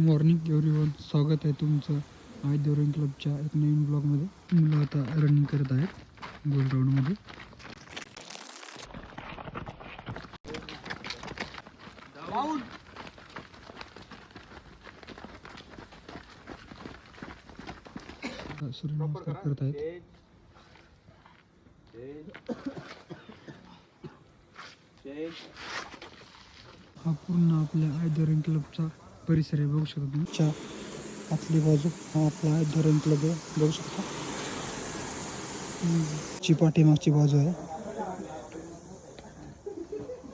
Morning everyone, स्वागत आहे तुमचं आय रनिंग क्लबच्या एक नवीन ब्लॉगमध्ये. मुलं आता रनिंग करत आहेत गोल ग्राउंडमध्ये. सूर्यनमस्कार करत आहेत. हा पूर्ण आपल्या आय रनिंग क्लबचा परिसर आहे, बघू शकता तुमच्या आतली बाजू. हा आपला आय रनिंग क्लब आहे, बघू शकता. ची पाठीमागची बाजू आहे.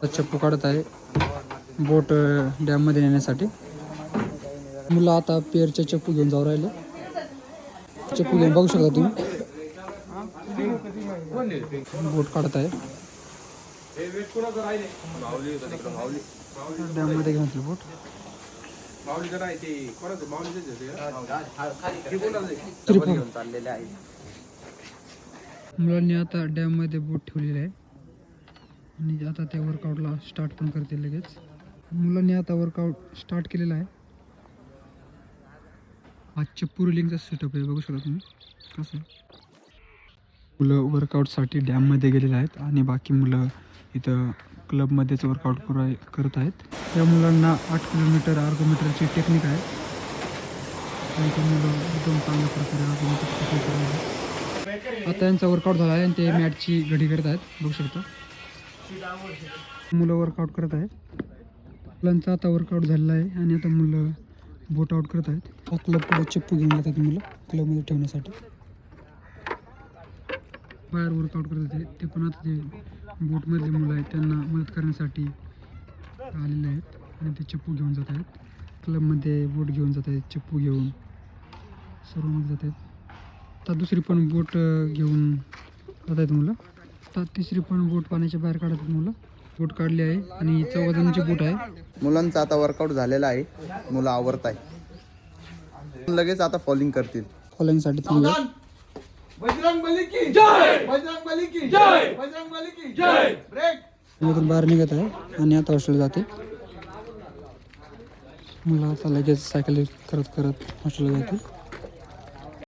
चप्पू काढत आहे बोट डॅममध्ये नेण्यासाठी. मुलं आता पेरचे चप्पू घेऊन जाऊ राहिले. चप्पू घेऊन बघू शकता तुम्ही. बोट काढत आहे डॅममध्ये घेऊन बोट. मुलांनी आता डॅममध्ये बोट ठेवलेली आहे आणि आता ते वर्कआउटला स्टार्ट पण करतील लगेच. मुलांनी आता वर्कआउट स्टार्ट केलेला आहे. हा चप्पू रिलिंगचा सेटअप आहे, बघू शकता तुम्ही कसं. मुलं वर्कआउटसाठी डॅममध्ये गेलेले आहेत आणि बाकी मुलं इथं क्लबमध्येच वर्कआउट करत आहेत. या मुलांना 8 किलोमीटर आर्गोमीटरची टेक्निक आहे आणि ते मुलं एकदम चांगल्या प्रकारे आर्गोमीटर टेक्निक करत आहेत. आता यांचा वर्कआउट झाला आहे आणि ते मॅटची घडी करत आहेत, बघू शकता. मुलं वर्कआउट करत आहेत. मुलांचा आता वर्कआउट झालेला आहे आणि आता मुलं बोट आउट करत आहेत. क्लबकडे चप्पू घेऊन जातात मुलं क्लबमध्ये ठेवण्यासाठी. बाहेर वर्कआउट करत होते ते पण आता ते बोटमधले मुलं आहेत त्यांना मदत करण्यासाठी आलेले आहेत आणि ते चप्पू घेऊन जात आहेत. क्लबमध्ये बोट घेऊन जात आहेत, चप्पू घेऊन सर्व मध्ये जात आहेत. आता दुसरी पण बोट घेऊन जात आहेत मुलं. आता तिसरी पण बोट पाण्याच्या बाहेर काढत आहेत मुलं. बोट काढली आहे आणि 14 जणांची बोट आहे. मुलांचा आता वर्कआउट झालेला आहे. मुलं आवरत आहे. लगेच आता फॉलिंग करतील. फॉलिंगसाठी थांबले. बजरंगबली की जय, बजरंगबली की जय, बजरंगबली की जय. ब्रेक मधून बाहेर निघत आहे आणि आता हॉस्टेलला जाते. मुलं आता लगेच सायकल करत हॉस्टेलला जातील.